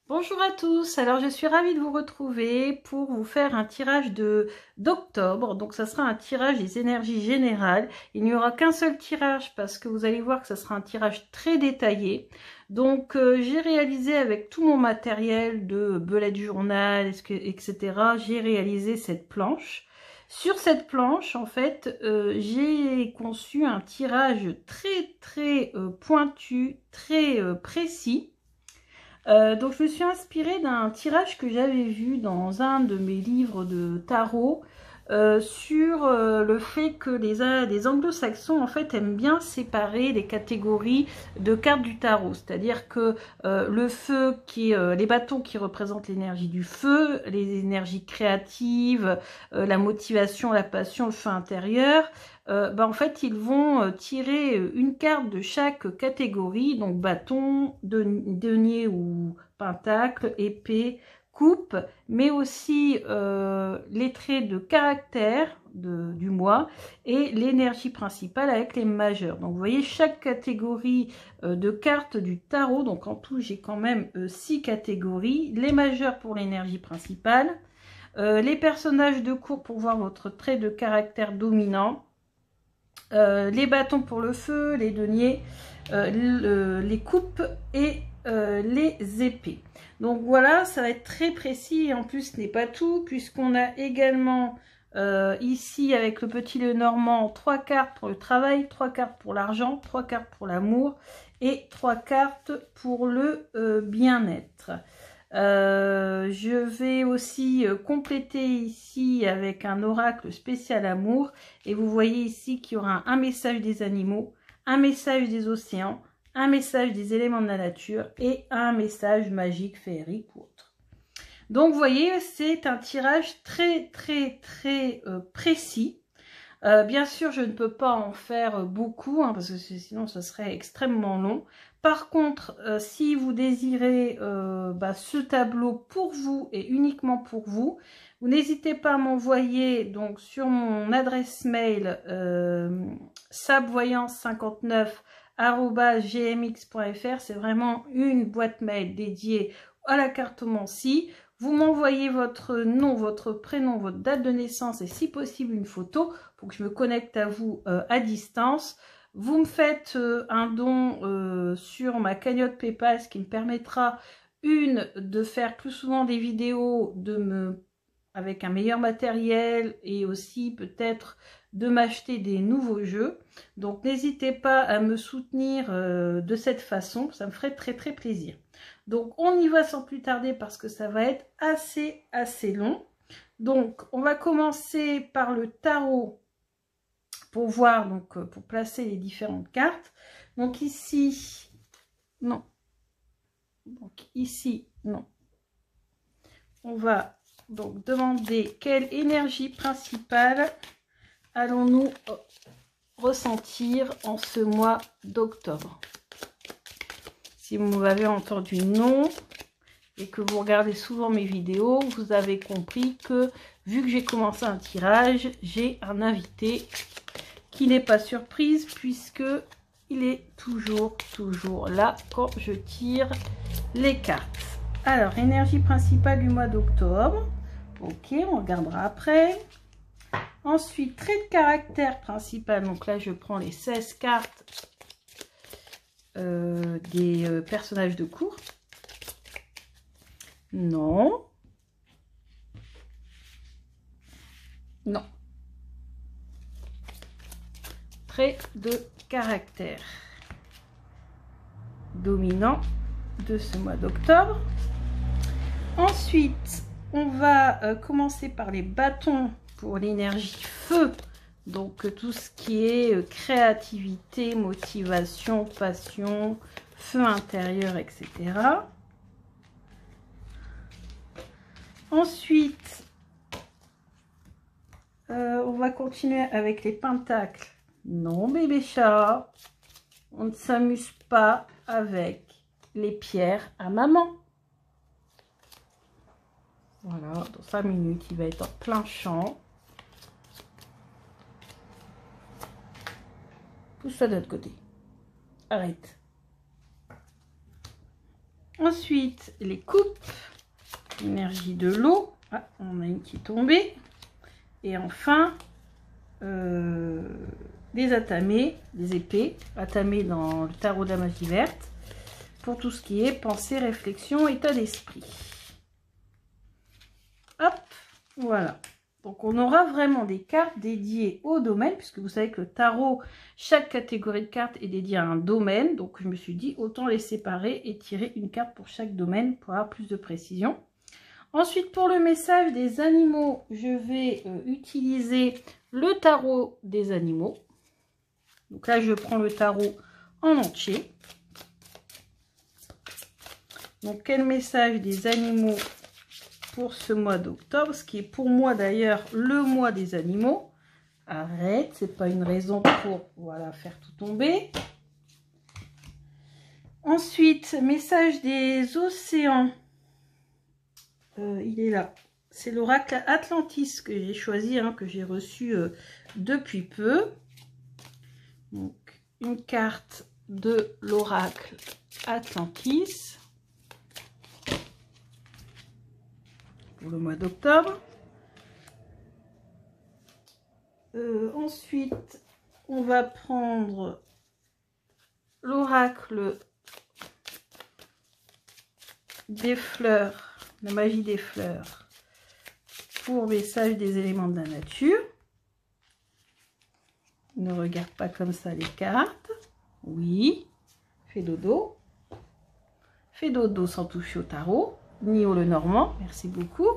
Bonjour à tous, alors je suis ravie de vous retrouver pour vous faire un tirage d'octobre. Donc ça sera un tirage des énergies générales. Il n'y aura qu'un seul tirage parce que vous allez voir que ça sera un tirage très détaillé. Donc j'ai réalisé avec tout mon matériel de bullet journal, etc. J'ai réalisé cette planche. Sur cette planche, en fait, j'ai conçu un tirage très pointu, très précis. Donc je me suis inspirée d'un tirage que j'avais vu dans un de mes livres de tarot sur le fait que les anglo-saxons en fait aiment bien séparer les catégories de cartes du tarot, c'est-à-dire que le feu qui est les bâtons qui représentent l'énergie du feu, les énergies créatives, la motivation, la passion, le feu intérieur, en fait, ils vont tirer une carte de chaque catégorie, donc bâton, denier ou pentacle, épée, coupe, mais aussi les traits de caractère du mois et l'énergie principale avec les majeurs. Donc, vous voyez, chaque catégorie de cartes du tarot, donc en tout, j'ai quand même 6 catégories. Les majeurs pour l'énergie principale, les personnages de cours pour voir votre trait de caractère dominant, les bâtons pour le feu, les deniers, les coupes et les épées. Donc voilà, ça va être très précis et en plus ce n'est pas tout puisqu'on a également ici avec le petit Lenormand 3 cartes pour le travail, 3 cartes pour l'argent, 3 cartes pour l'amour et 3 cartes pour le bien-être. Je vais aussi compléter ici avec un oracle spécial amour et vous voyez ici qu'il y aura un message des animaux, un message des océans, un message des éléments de la nature et un message magique, féerique ou autre. Donc vous voyez, c'est un tirage très précis. Bien sûr, je ne peux pas en faire beaucoup, parce que sinon ce serait extrêmement long. Par contre, si vous désirez ce tableau pour vous et uniquement pour vous, vous n'hésitez pas à m'envoyer donc sur mon adresse mail sabvoyance59@gmx.fr. C'est vraiment une boîte mail dédiée à la cartomancie. Vous m'envoyez votre nom, votre prénom, votre date de naissance et si possible une photo pour que je me connecte à vous à distance. Vous me faites un don sur ma cagnotte PayPal, ce qui me permettra de faire plus souvent des vidéos avec un meilleur matériel et aussi peut-être de m'acheter des nouveaux jeux. Donc n'hésitez pas à me soutenir de cette façon, ça me ferait très plaisir. Donc on y va sans plus tarder parce que ça va être assez long. Donc on va commencer par le tarot pour voir, donc pour placer les différentes cartes. Donc ici, non. Donc ici, non. On va donc demander quelle énergie principale allons-nous ressentir en ce mois d'octobre. Si vous m'avez entendu non et que vous regardez souvent mes vidéos, vous avez compris que vu que j'ai commencé un tirage, j'ai un invité qui n'est pas surprise puisque il est toujours là quand je tire les cartes. Alors, énergie principale du mois d'octobre. Ok, on regardera après. Ensuite, trait de caractère principal. Donc là, je prends les 16 cartes des personnages de cours. Non. Non. Trait de caractère dominant de ce mois d'octobre. Ensuite, on va commencer par les bâtons pour l'énergie feu. Donc tout ce qui est créativité, motivation, passion, feu intérieur, etc. Ensuite, on va continuer avec les pentacles. Non, bébé chat, on ne s'amuse pas avec les pierres à maman. Voilà, dans 5 minutes, il va être en plein champ. Pousse ça de l'autre côté. Arrête. Ensuite, les coupes, énergie de l'eau. Ah, on a une qui est tombée. Et enfin, des atamés, des épées, atamés dans le tarot de la magie verte, pour tout ce qui est pensée, réflexion, état d'esprit. Hop, voilà. Donc on aura vraiment des cartes dédiées au domaine, puisque vous savez que le tarot, chaque catégorie de cartes est dédiée à un domaine. Donc je me suis dit, autant les séparer et tirer une carte pour chaque domaine pour avoir plus de précision. Ensuite, pour le message des animaux, je vais utiliser le tarot des animaux. Donc là, je prends le tarot en entier. Donc, quel message des animaux pour ce mois d'octobre, ce qui est pour moi d'ailleurs le mois des animaux. Arrête, c'est pas une raison pour voilà, faire tout tomber. Ensuite, message des océans. Il est là. C'est l'oracle Atlantis que j'ai choisi, hein, que j'ai reçu depuis peu. Donc, une carte de l'oracle Atlantis pour le mois d'octobre. Ensuite, on va prendre l'oracle des fleurs. La magie des fleurs pour message des éléments de la nature. Ne regarde pas comme ça les cartes. Oui. Fais dodo. Fais dodo sans toucher au tarot. Ni au Lenormand. Merci beaucoup.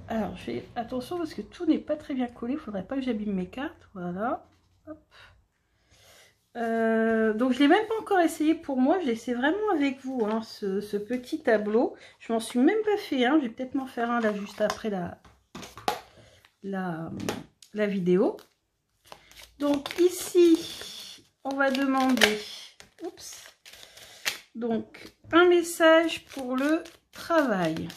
Alors, je fais attention parce que tout n'est pas très bien collé. Il ne faudrait pas que j'abîme mes cartes. Voilà. Hop. Donc je l'ai même pas encore essayé pour moi, je l'essaie vraiment avec vous, hein, ce petit tableau. Je m'en suis même pas fait un, je vais peut-être m'en faire un là juste après la vidéo. Donc ici, on va demander, oups, donc un message pour le travail.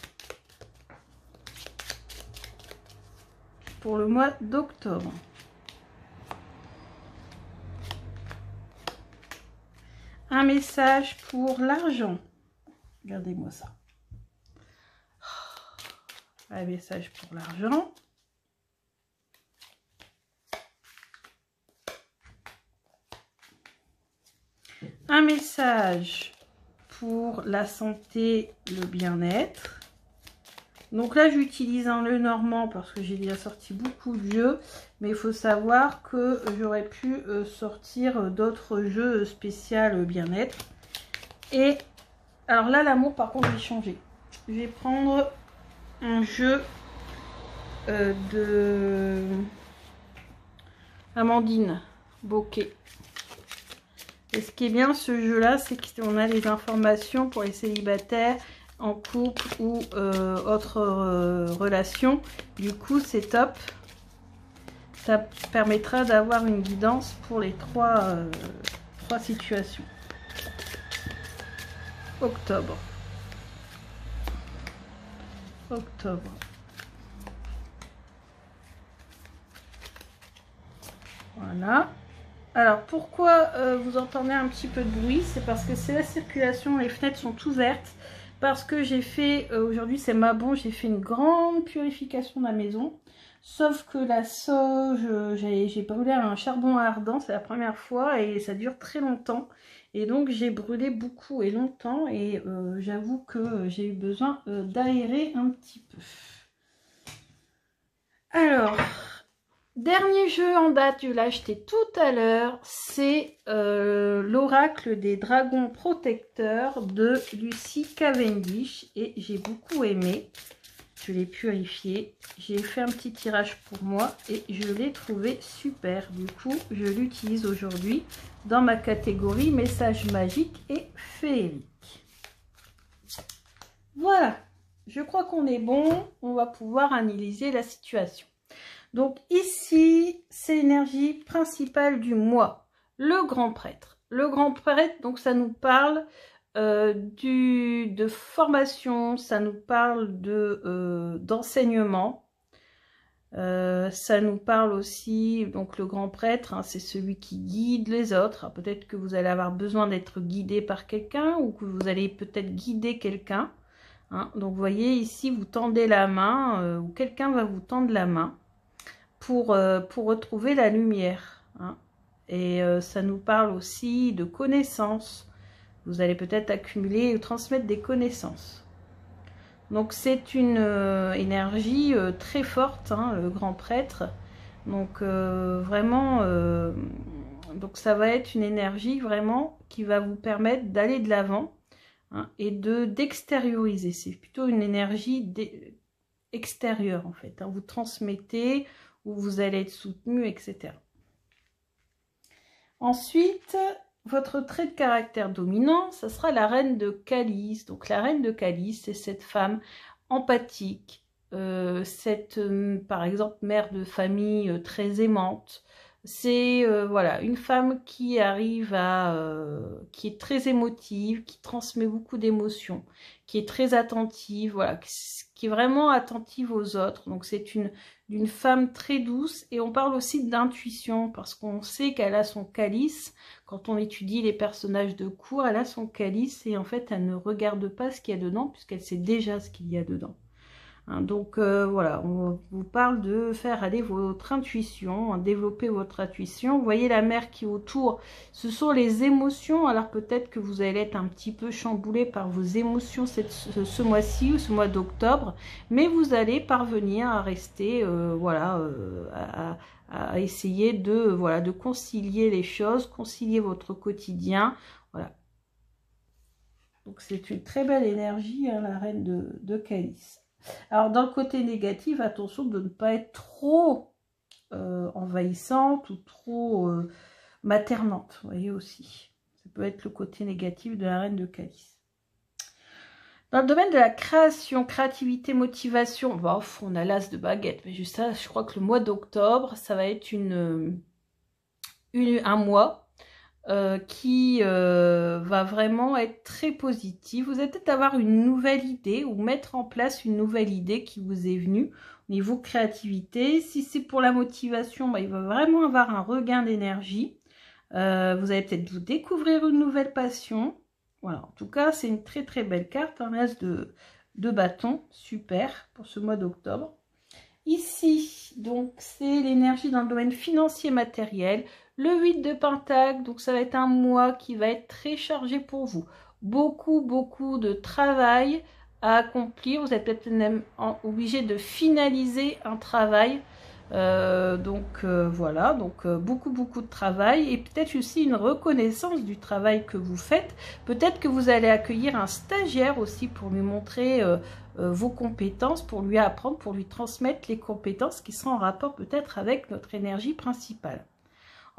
Pour le mois d'octobre. Un message pour l'argent. Regardez-moi ça. Un message pour l'argent. Un message pour la santé, le bien-être. Donc là, j'utilise un Lenormand parce que j'ai déjà sorti beaucoup de jeux. Mais il faut savoir que j'aurais pu sortir d'autres jeux spéciaux bien-être. Et alors là, l'amour, par contre, je vais changer. Je vais prendre un jeu de Amandine Bocquet. Et ce qui est bien, ce jeu-là, c'est qu'on a les informations pour les célibataires, en couple ou autre relation. Du coup, c'est top. Ça permettra d'avoir une guidance pour les trois situations. Octobre. Octobre. Voilà. Alors, pourquoi vous entendez un petit peu de bruit? C'est parce que c'est la circulation, les fenêtres sont ouvertes. Parce que j'ai fait, aujourd'hui c'est ma bon, j'ai fait une grande purification de la maison. Sauf que la sauge, j'ai brûlé un charbon ardent, c'est la première fois et ça dure très longtemps. Et donc j'ai brûlé beaucoup et longtemps et j'avoue que j'ai eu besoin d'aérer un petit peu. Alors, dernier jeu en date, je l'ai acheté tout à l'heure, c'est l'oracle des dragons protecteurs de Lucy Cavendish et j'ai beaucoup aimé. Je l'ai purifié, j'ai fait un petit tirage pour moi et je l'ai trouvé super. Du coup, je l'utilise aujourd'hui dans ma catégorie messages magiques et féeriques. Voilà, je crois qu'on est bon, on va pouvoir analyser la situation. Donc ici, c'est l'énergie principale du mois, le grand prêtre. Le grand prêtre, donc ça nous parle de formation, ça nous parle d'enseignement. Ça nous parle aussi, donc le grand prêtre, hein, c'est celui qui guide les autres. Peut-être que vous allez avoir besoin d'être guidé par quelqu'un ou que vous allez peut-être guider quelqu'un. Hein. Donc vous voyez ici, vous tendez la main ou quelqu'un va vous tendre la main pour retrouver la lumière. Hein. Et ça nous parle aussi de connaissances. Vous allez peut-être accumuler ou transmettre des connaissances. Donc c'est une énergie très forte, hein, le grand prêtre. Donc vraiment, donc ça va être une énergie vraiment qui va vous permettre d'aller de l'avant, hein, et d'extérioriser. C'est plutôt une énergie extérieure en fait. Hein. Vous transmettez, où vous allez être soutenu, etc. Ensuite, votre trait de caractère dominant, ça sera la reine de calice. Donc la reine de calice, c'est cette femme empathique, par exemple, mère de famille très aimante. C'est voilà, une femme qui arrive qui est très émotive, qui transmet beaucoup d'émotions, qui est très attentive, voilà, qui est vraiment attentive aux autres. Donc c'est d'une femme très douce, et on parle aussi d'intuition parce qu'on sait qu'elle a son calice. Quand on étudie les personnages de cour, elle a son calice et en fait elle ne regarde pas ce qu'il y a dedans puisqu'elle sait déjà ce qu'il y a dedans. Hein, donc voilà, on vous parle de faire aller votre intuition, développer votre intuition. Vous voyez la mer qui est autour, ce sont les émotions. Alors peut-être que vous allez être un petit peu chamboulé par vos émotions ce mois-ci ou ce mois d'octobre, mais vous allez parvenir à rester, voilà, à essayer de concilier les choses, concilier votre quotidien. Voilà. Donc c'est une très belle énergie, hein, la reine de calice. Alors, dans le côté négatif, attention de ne pas être trop envahissante ou trop maternante, vous voyez aussi. Ça peut être le côté négatif de la reine de calice. Dans le domaine de la création, créativité, motivation, bon, on a l'as de baguette, mais juste ça, je crois que le mois d'octobre, ça va être un mois qui va vraiment être très positif. Vous allez peut-être avoir une nouvelle idée ou mettre en place une nouvelle idée qui vous est venue au niveau créativité. Si c'est pour la motivation, bah, il va vraiment avoir un regain d'énergie. Vous allez peut-être vous découvrir une nouvelle passion. Voilà, en tout cas, c'est une très très belle carte, un as de bâton, super pour ce mois d'octobre. Ici, donc, c'est l'énergie dans le domaine financier matériel. Le 8 de Pentacle, donc ça va être un mois qui va être très chargé pour vous. Beaucoup de travail à accomplir. Vous êtes peut-être même obligé de finaliser un travail. Voilà, donc beaucoup de travail et peut-être aussi une reconnaissance du travail que vous faites. Peut-être que vous allez accueillir un stagiaire aussi pour lui montrer vos compétences, pour lui apprendre, pour lui transmettre les compétences qui seront en rapport peut-être avec notre énergie principale.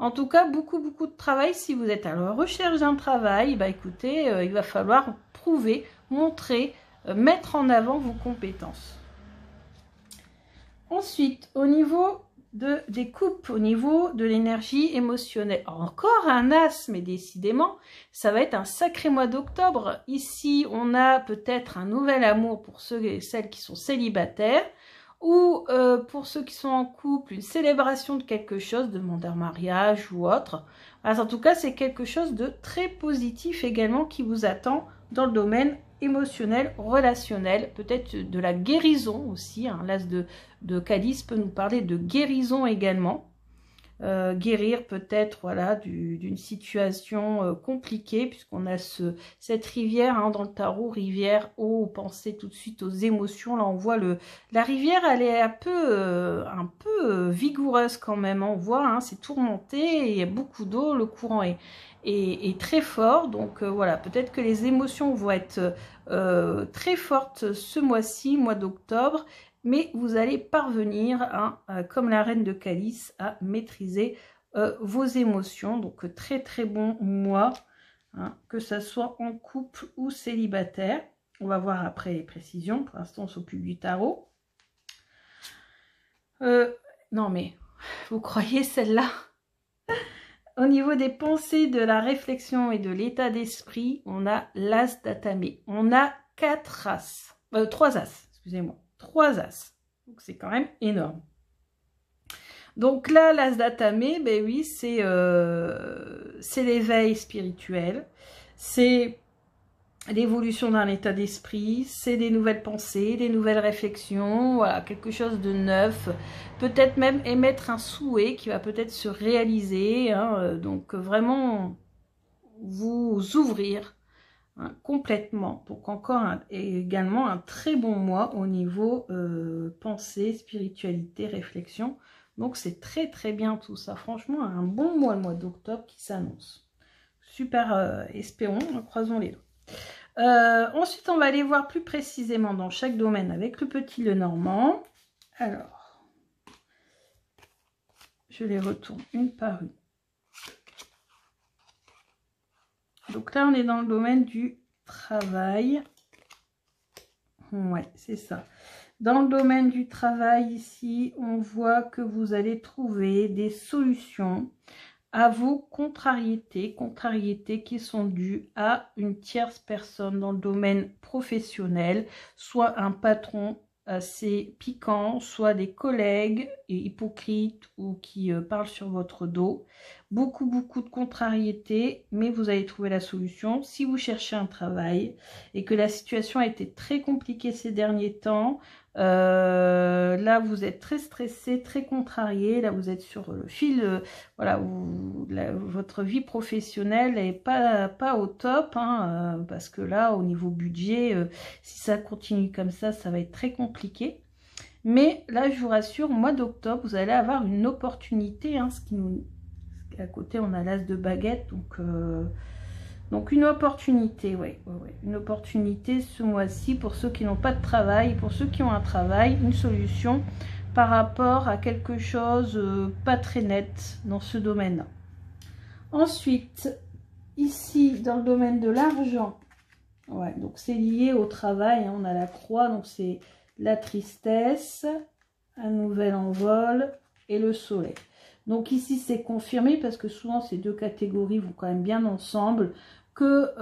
En tout cas, beaucoup de travail. Si vous êtes à la recherche d'un travail, bah écoutez, il va falloir prouver, montrer, mettre en avant vos compétences. Ensuite, au niveau des coupes, au niveau de l'énergie émotionnelle, encore un as, mais décidément, ça va être un sacré mois d'octobre. Ici, on a peut-être un nouvel amour pour ceux et celles qui sont célibataires, ou pour ceux qui sont en couple, une célébration de quelque chose, demande un mariage ou autre. Alors, en tout cas, c'est quelque chose de très positif également qui vous attend dans le domaine émotionnel, relationnel, peut-être de la guérison aussi. Hein. L'as de calice peut nous parler de guérison également. Guérir peut-être voilà, d'une situation compliquée, puisqu'on a cette rivière, hein, dans le tarot, rivière, eau, pensée tout de suite aux émotions. Là, on voit la rivière, elle est un peu vigoureuse quand même. On voit, hein, c'est tourmenté, il y a beaucoup d'eau, le courant est très fort. Donc voilà, peut-être que les émotions vont être très fortes ce mois-ci, mois d'octobre. Mais vous allez parvenir, hein, comme la reine de calice, à maîtriser vos émotions. Donc très bon mois, hein, que ça soit en couple ou célibataire. On va voir après les précisions. Pour l'instant, on s'occupe du tarot. Non mais, vous croyez celle-là? Au niveau des pensées, de la réflexion et de l'état d'esprit, on a l'as d'atamé. On a 3 as, excusez-moi. 3 as. Donc c'est quand même énorme. Donc là, l'as d'Atamé, ben oui, c'est l'éveil spirituel, c'est l'évolution d'un état d'esprit, c'est des nouvelles pensées, des nouvelles réflexions, voilà, quelque chose de neuf, peut-être même émettre un souhait qui va peut-être se réaliser, hein, donc vraiment vous ouvrir, hein, complètement. Donc encore et également un très bon mois au niveau pensée, spiritualité, réflexion. Donc c'est très très bien tout ça. Franchement, un bon mois, le mois d'octobre qui s'annonce. Super, espérons, croisons les doigts. Ensuite, on va aller voir plus précisément dans chaque domaine avec le petit Lenormand. Alors, je les retourne une par une. Donc là, on est dans le domaine du travail. Ouais, c'est ça. Dans le domaine du travail, ici, on voit que vous allez trouver des solutions à vos contrariétés qui sont dues à une tierce personne dans le domaine professionnel, soit un patron assez piquant, soit des collègues hypocrites ou qui parlent sur votre dos. Beaucoup de contrariétés, mais vous allez trouver la solution. Si vous cherchez un travail et que la situation a été très compliquée ces derniers temps, là vous êtes très stressé, très contrarié, là vous êtes sur le fil, voilà, votre vie professionnelle n'est pas au top, hein, parce que là au niveau budget, si ça continue comme ça va être très compliqué. Mais là je vous rassure, au mois d'octobre vous allez avoir une opportunité, hein, à côté on a l'as de baguette, donc une opportunité, ouais, une opportunité ce mois-ci pour ceux qui n'ont pas de travail, pour ceux qui ont un travail, une solution par rapport à quelque chose pas très net dans ce domaine-là. Ensuite, ici, dans le domaine de l'argent, ouais, donc c'est lié au travail, hein, on a la croix, donc c'est la tristesse, un nouvel envol et le soleil. Donc ici, c'est confirmé parce que souvent, ces deux catégories vont quand même bien ensemble, que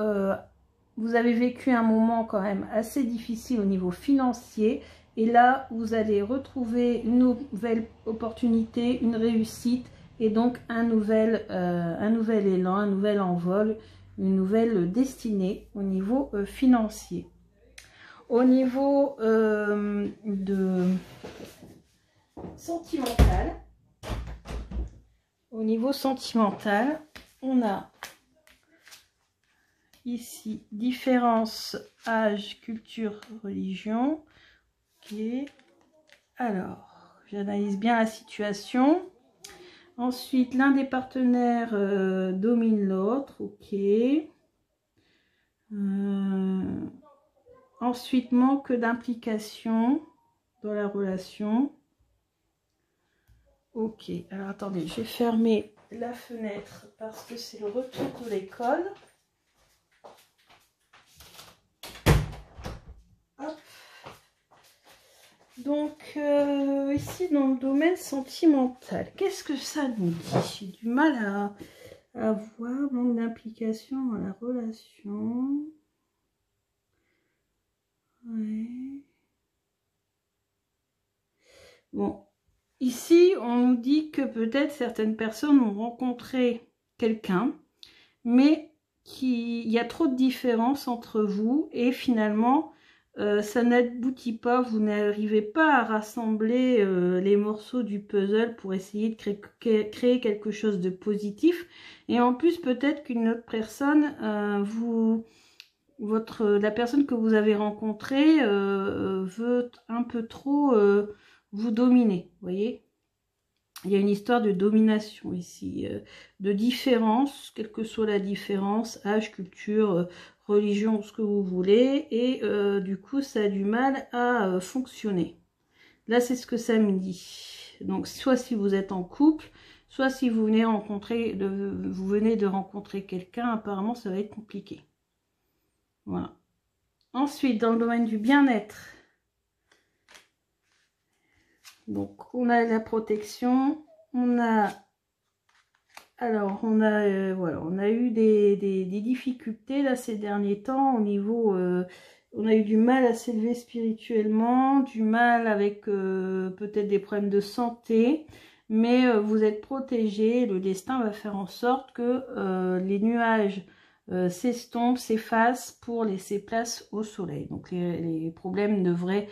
vous avez vécu un moment quand même assez difficile au niveau financier. Et là, vous allez retrouver une nouvelle opportunité, une réussite et donc un nouvel élan, un nouvel envol, une nouvelle destinée au niveau financier. Au niveau de sentimental, on a ici différence, âge, culture, religion. Ok. Alors, j'analyse bien la situation. Ensuite, l'un des partenaires domine l'autre. Ok. Ensuite, manque d'implication dans la relation. Ok, alors attendez, je vais fermer la fenêtre parce que c'est le retour de l'école. Donc, ici, dans le domaine sentimental, qu'est-ce que ça nous dit? J'ai du mal à voir, manque d'implication dans la relation. Ouais. Bon. Ici, on nous dit que peut-être certaines personnes ont rencontré quelqu'un, mais il y a trop de différences entre vous et finalement, ça n'aboutit pas, vous n'arrivez pas à rassembler les morceaux du puzzle pour essayer de créer quelque chose de positif. Et en plus, peut-être qu'une autre personne, la personne que vous avez rencontrée veut un peu trop vous dominer, vous voyez. Il y a une histoire de domination ici, de différence, quelle que soit la différence, âge, culture, religion, ce que vous voulez, et du coup ça a du mal à fonctionner. Là c'est ce que ça me dit. Donc soit si vous êtes en couple, soit si vous venez de rencontrer quelqu'un, apparemment ça va être compliqué. Voilà. Ensuite, dans le domaine du bien-être, donc on a la protection, on a eu des difficultés là ces derniers temps au niveau, on a eu du mal à s'élever spirituellement, du mal avec peut-être des problèmes de santé, mais vous êtes protégé. Le destin va faire en sorte que les nuages s'estompent, s'effacent pour laisser place au soleil. Donc les problèmes devraient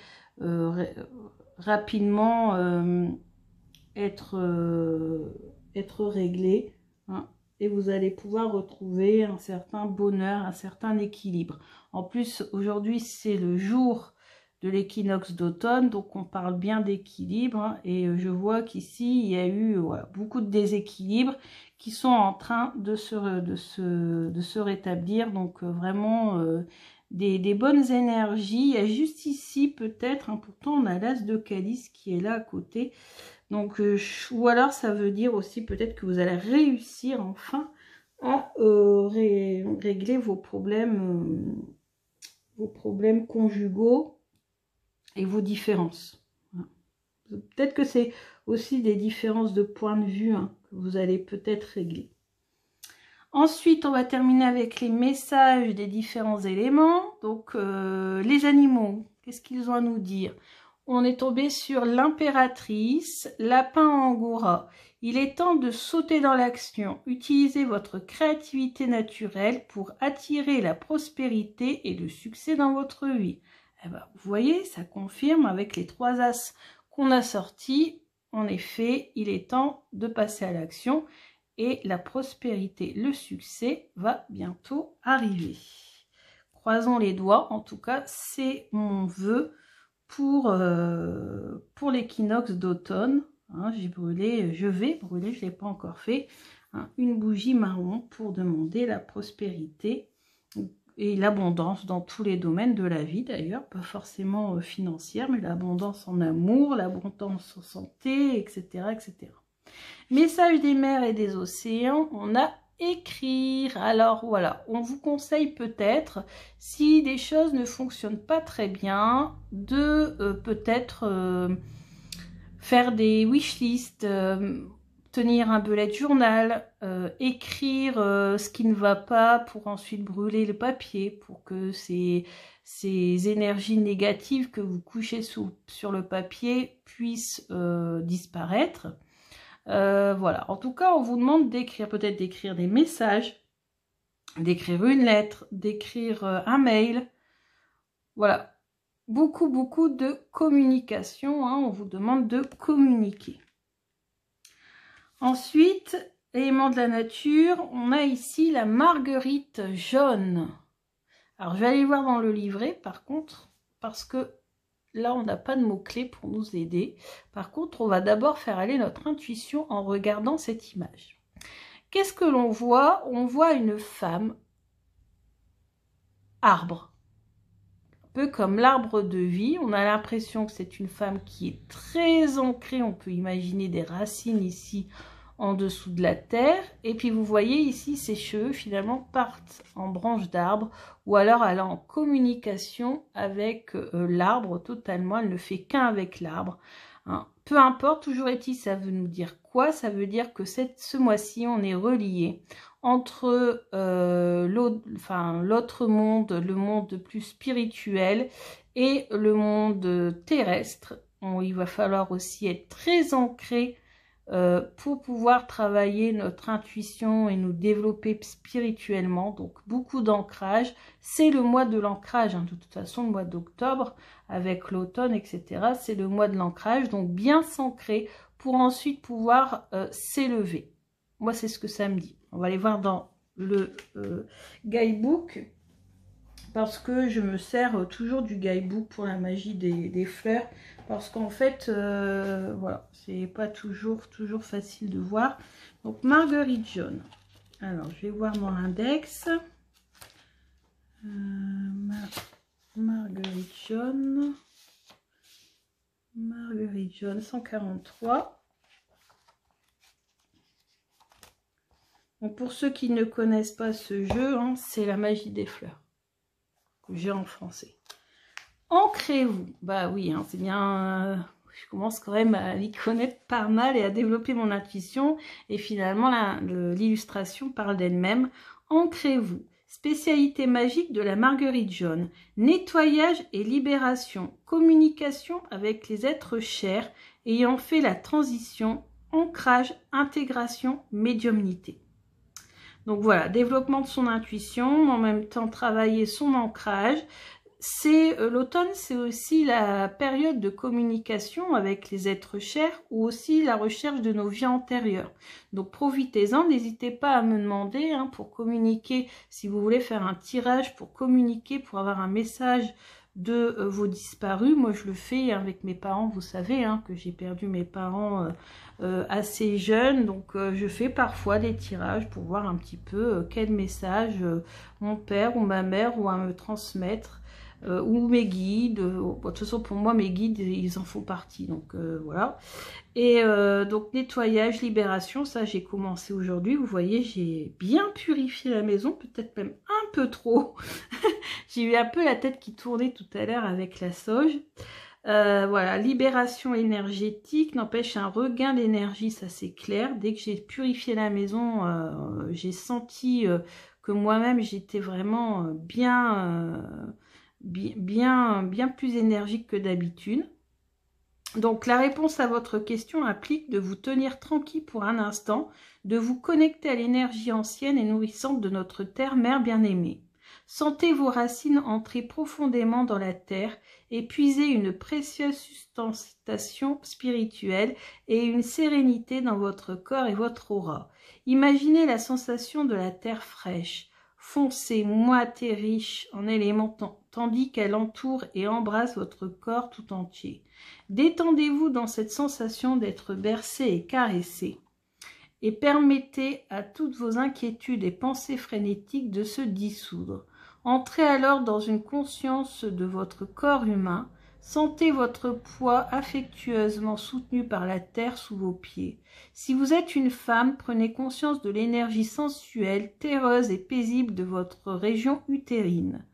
rapidement être réglés, hein, et vous allez pouvoir retrouver un certain bonheur, un certain équilibre. En plus, aujourd'hui, c'est le jour de l'équinoxe d'automne, donc on parle bien d'équilibre, hein, et je vois qu'ici, il y a eu voilà, beaucoup de déséquilibres qui sont en train de se rétablir, donc vraiment des bonnes énergies. Il y a juste ici peut-être, hein, pourtant on a l'as de calice qui est là à côté, donc ou alors ça veut dire aussi peut-être que vous allez réussir enfin à régler vos problèmes conjugaux et vos différences. Peut-être que c'est aussi des différences de point de vue, hein, que vous allez peut-être régler. Ensuite, on va terminer avec les messages des différents éléments. Donc, les animaux, qu'est-ce qu'ils ont à nous dire? On est tombé sur l'impératrice, lapin angora. Il est temps de sauter dans l'action. Utilisez votre créativité naturelle pour attirer la prospérité et le succès dans votre vie. Eh ben, vous voyez, ça confirme avec les 3 as qu'on a sortis. En effet, il est temps de passer à l'action. Et la prospérité, le succès va bientôt arriver. Croisons les doigts, en tout cas, c'est mon vœu pour l'équinoxe d'automne. Hein, je vais brûler, je ne l'ai pas encore fait, hein, une bougie marron pour demander la prospérité et l'abondance dans tous les domaines de la vie d'ailleurs, pas forcément financière, mais l'abondance en amour, l'abondance en santé, etc., etc. Message des mers et des océans, on a écrire. Alors voilà, on vous conseille peut-être, si des choses ne fonctionnent pas très bien, de peut-être faire des wishlists, tenir un bullet journal, écrire ce qui ne va pas pour ensuite brûler le papier, pour que ces énergies négatives que vous couchez sur le papier puissent disparaître. Voilà, en tout cas, on vous demande d'écrire, peut-être d'écrire des messages, d'écrire une lettre, d'écrire un mail. Voilà, beaucoup de communication, hein, on vous demande de communiquer. Ensuite, élément de la nature, on a ici la marguerite jaune. Alors, je vais aller voir dans le livret, par contre, parce que là, on n'a pas de mots-clés pour nous aider. Par contre, on va d'abord faire aller notre intuition en regardant cette image. Qu'est-ce que l'on voit? On voit une femme arbre. Un peu comme l'arbre de vie. On a l'impression que c'est une femme qui est très ancrée. On peut imaginer des racines ici en dessous de la terre. Et puis, vous voyez ici, ses cheveux finalement partent en branches d'arbre. Ou alors, elle est en communication avec l'arbre totalement. Elle ne fait qu'un avec l'arbre. Hein. Peu importe, toujours est-il, ça veut nous dire quoi? Ça veut dire que ce mois-ci, on est relié entre l'autre monde, le monde plus spirituel et le monde terrestre. Il va falloir aussi être très ancré pour pouvoir travailler notre intuition et nous développer spirituellement. Donc beaucoup d'ancrage. C'est le mois de l'ancrage, hein. De toute façon, le mois d'octobre avec l'automne, etc. C'est le mois de l'ancrage. Donc bien s'ancrer pour ensuite pouvoir s'élever. Moi, c'est ce que ça me dit. On va aller voir dans le guidebook, parce que je me sers toujours du guidebook pour la magie des fleurs, parce qu'en fait, voilà, c'est pas toujours facile de voir. Donc, marguerite jaune. Alors, je vais voir dans l'index. Marguerite jaune. Marguerite jaune, 143. Donc, pour ceux qui ne connaissent pas ce jeu, hein, c'est la magie des fleurs. J'ai en français. Ancrez-vous. Bah oui, hein, c'est bien. Je commence quand même à l'y connaître pas mal et à développer mon intuition. Et finalement, l'illustration parle d'elle-même. Ancrez-vous. Spécialité magique de la marguerite jaune. Nettoyage et libération. Communication avec les êtres chers ayant fait la transition ancrage, intégration, médiumnité. Donc voilà, développement de son intuition, en même temps travailler son ancrage. C'est l'automne, c'est aussi la période de communication avec les êtres chers ou aussi la recherche de nos vies antérieures. Donc profitez-en, n'hésitez pas à me demander pour communiquer, si vous voulez faire un tirage pour communiquer, pour avoir un message de vos disparus. Moi je le fais avec mes parents, vous savez que j'ai perdu mes parents assez jeunes, donc je fais parfois des tirages pour voir un petit peu quel message mon père ou ma mère ont à me transmettre. Ou mes guides, de toute façon pour moi mes guides ils en font partie, donc voilà. Et donc nettoyage, libération, ça j'ai commencé aujourd'hui, vous voyez j'ai bien purifié la maison, peut-être même un peu trop. J'ai eu un peu la tête qui tournait tout à l'heure avec la sauge. Voilà, libération énergétique, n'empêche un regain d'énergie, ça c'est clair. Dès que j'ai purifié la maison, j'ai senti que moi-même j'étais vraiment bien plus énergique que d'habitude. Donc la réponse à votre question implique de vous tenir tranquille pour un instant, de vous connecter à l'énergie ancienne et nourrissante de notre terre-mère bien-aimée. Sentez vos racines entrer profondément dans la terre et puiser une précieuse sustentation spirituelle et une sérénité dans votre corps et votre aura. Imaginez la sensation de la terre fraîche, foncée, moite et riche en éléments tandis qu'elle entoure et embrasse votre corps tout entier. Détendez-vous dans cette sensation d'être bercé et caressé et permettez à toutes vos inquiétudes et pensées frénétiques de se dissoudre. Entrez alors dans une conscience de votre corps humain. Sentez votre poids affectueusement soutenu par la terre sous vos pieds. Si vous êtes une femme, prenez conscience de l'énergie sensuelle, terreuse et paisible de votre région utérine.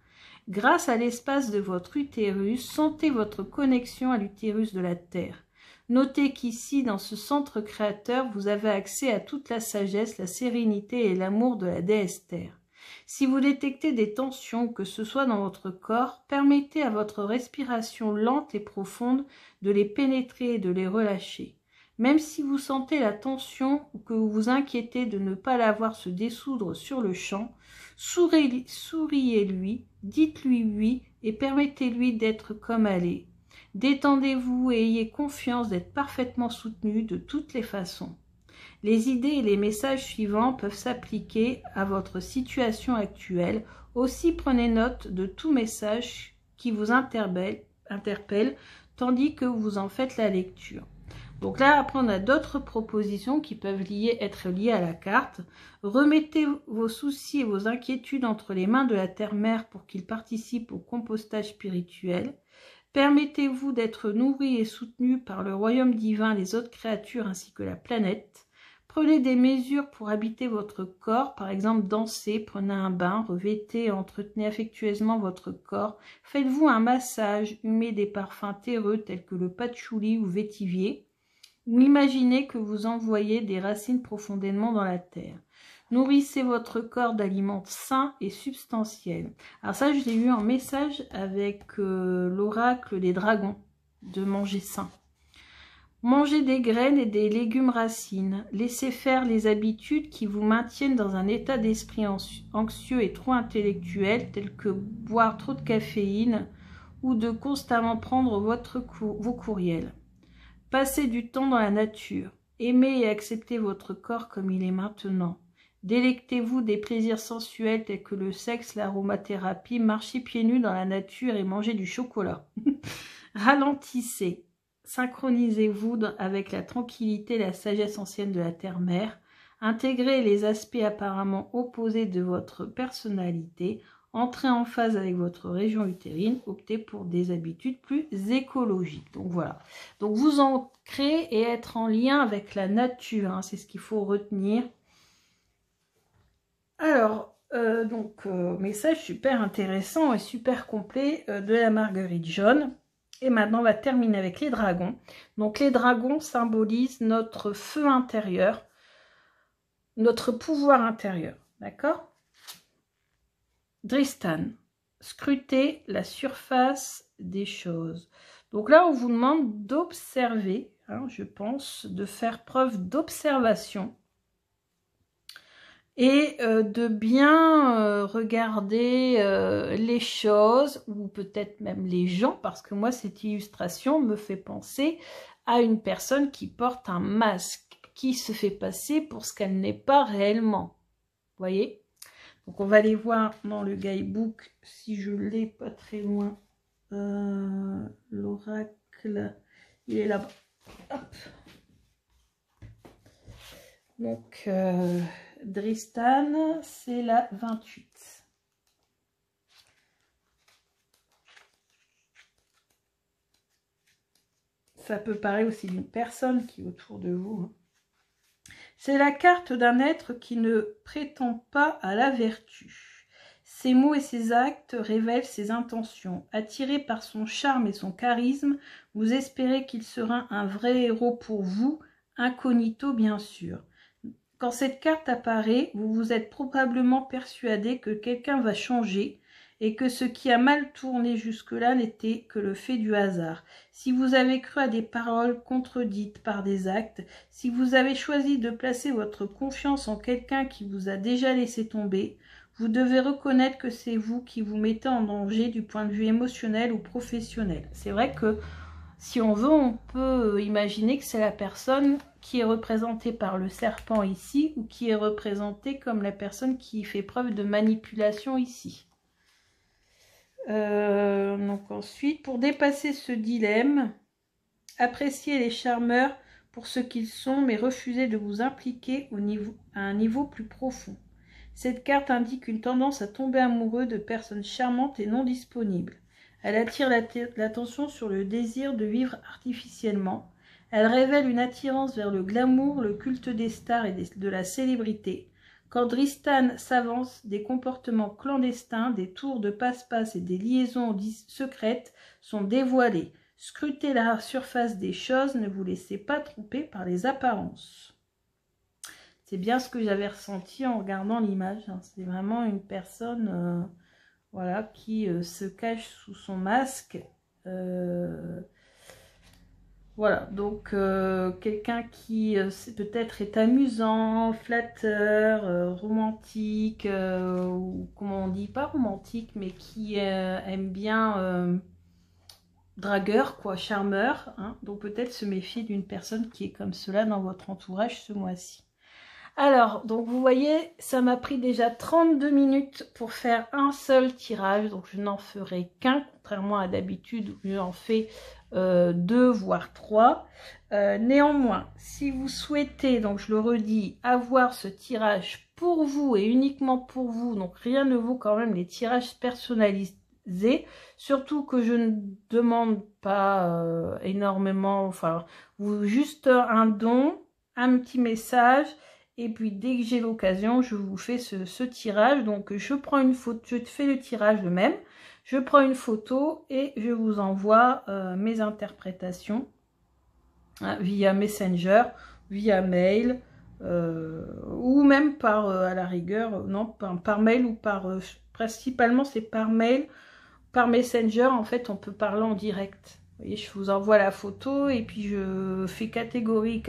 Grâce à l'espace de votre utérus, sentez votre connexion à l'utérus de la terre. Notez qu'ici, dans ce centre créateur, vous avez accès à toute la sagesse, la sérénité et l'amour de la déesse Terre. Si vous détectez des tensions, que ce soit dans votre corps, permettez à votre respiration lente et profonde de les pénétrer et de les relâcher. Même si vous sentez la tension ou que vous vous inquiétez de ne pas la voir se dissoudre sur le champ, souriez-lui, dites-lui oui et permettez-lui d'être comme elle est. Détendez-vous et ayez confiance d'être parfaitement soutenu de toutes les façons. Les idées et les messages suivants peuvent s'appliquer à votre situation actuelle. Aussi prenez note de tout message qui vous interpelle tandis que vous en faites la lecture. Donc là, après, on a d'autres propositions qui peuvent être liées à la carte. Remettez vos soucis et vos inquiétudes entre les mains de la Terre-Mère pour qu'ils participent au compostage spirituel. Permettez-vous d'être nourri et soutenu par le royaume divin, les autres créatures ainsi que la planète. Prenez des mesures pour habiter votre corps, par exemple dansez, prenez un bain, revêtez et entretenez affectueusement votre corps. Faites-vous un massage, humez des parfums terreux tels que le patchouli ou vétiver. Ou imaginez que vous envoyez des racines profondément dans la terre. Nourrissez votre corps d'aliments sains et substantiels. Alors ça, je l'ai eu en message avec l'oracle des dragons, de manger sain. Mangez des graines et des légumes racines. Laissez faire les habitudes qui vous maintiennent dans un état d'esprit anxieux et trop intellectuel, tels que boire trop de caféine ou de constamment prendre vos courriels. Passez du temps dans la nature. Aimez et acceptez votre corps comme il est maintenant. Délectez-vous des plaisirs sensuels tels que le sexe, l'aromathérapie, marchez pieds nus dans la nature et mangez du chocolat. Ralentissez. Synchronisez-vous avec la tranquillité et la sagesse ancienne de la Terre-Mère. Intégrez les aspects apparemment opposés de votre personnalité. Entrez en phase avec votre région utérine. Optez pour des habitudes plus écologiques. Donc voilà. Donc vous ancrer et être en lien avec la nature. C'est ce qu'il faut retenir. Alors, message super intéressant et super complet de la Marguerite jaune. Et maintenant, on va terminer avec les dragons. Donc, les dragons symbolisent notre feu intérieur, notre pouvoir intérieur. D'accord? Dristan, scrutez la surface des choses. Donc là, on vous demande d'observer hein, je pense, de faire preuve d'observation et de bien regarder les choses ou peut-être même les gens, parce que moi cette illustration me fait penser à une personne qui porte un masque, qui se fait passer pour ce qu'elle n'est pas réellement. Vous voyez? Donc on va aller voir dans le guidebook si je l'ai pas très loin. L'oracle, il est là-bas. Hop. Donc Dristan, c'est la 28. Ça peut parler aussi d'une personne qui est autour de vous. C'est la carte d'un être qui ne prétend pas à la vertu. Ses mots et ses actes révèlent ses intentions. Attiré par son charme et son charisme, vous espérez qu'il sera un vrai héros pour vous, incognito bien sûr. Quand cette carte apparaît, vous vous êtes probablement persuadé que quelqu'un va changer et que ce qui a mal tourné jusque-là n'était que le fait du hasard. Si vous avez cru à des paroles contredites par des actes, si vous avez choisi de placer votre confiance en quelqu'un qui vous a déjà laissé tomber, vous devez reconnaître que c'est vous qui vous mettez en danger du point de vue émotionnel ou professionnel. C'est vrai que si on veut, on peut imaginer que c'est la personne qui est représentée par le serpent ici ou qui est représentée comme la personne qui fait preuve de manipulation ici. Donc ensuite, pour dépasser ce dilemme, appréciez les charmeurs pour ce qu'ils sont, mais refusez de vous impliquer à un niveau plus profond. Cette carte indique une tendance à tomber amoureux de personnes charmantes et non disponibles. Elle attire l'attention sur le désir de vivre artificiellement. Elle révèle une attirance vers le glamour, le culte des stars et de la célébrité. Quand Dristan s'avance, des comportements clandestins, des tours de passe-passe et des liaisons secrètes sont dévoilés. Scrutez la surface des choses, ne vous laissez pas tromper par les apparences. C'est bien ce que j'avais ressenti en regardant l'image. Hein. C'est vraiment une personne voilà, qui se cache sous son masque. Voilà, donc quelqu'un qui peut-être est amusant, flatteur, romantique, ou comment on dit, pas romantique, mais qui aime bien dragueur, quoi, charmeur. Hein, donc peut-être se méfier d'une personne qui est comme cela dans votre entourage ce mois-ci. Alors, donc vous voyez, ça m'a pris déjà 32 minutes pour faire un seul tirage, donc je n'en ferai qu'un, contrairement à d'habitude où j'en fais 2 voire 3. Néanmoins, si vous souhaitez, donc je le redis, avoir ce tirage pour vous et uniquement pour vous, donc rien ne vaut quand même les tirages personnalisés, surtout que je ne demande pas énormément, enfin, juste un don, un petit message. Et puis, dès que j'ai l'occasion, je vous fais ce tirage. Donc, je prends une photo, je fais le tirage de même. Je prends une photo et je vous envoie mes interprétations hein, via Messenger, via mail ou même par, à la rigueur, non, par mail ou par, principalement c'est par mail, par Messenger. En fait, on peut parler en direct. Vous voyez, je vous envoie la photo et puis je fais catégorie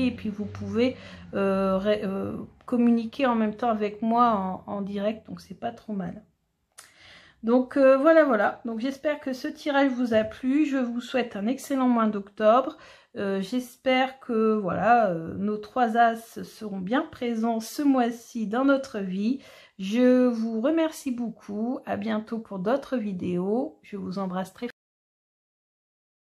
et puis vous pouvez communiquer en même temps avec moi en direct, donc c'est pas trop mal. Donc voilà, donc j'espère que ce tirage vous a plu, je vous souhaite un excellent mois d'octobre, j'espère que voilà, nos 3 as seront bien présents ce mois-ci dans notre vie. Je vous remercie beaucoup, à bientôt pour d'autres vidéos, je vous embrasse très fort.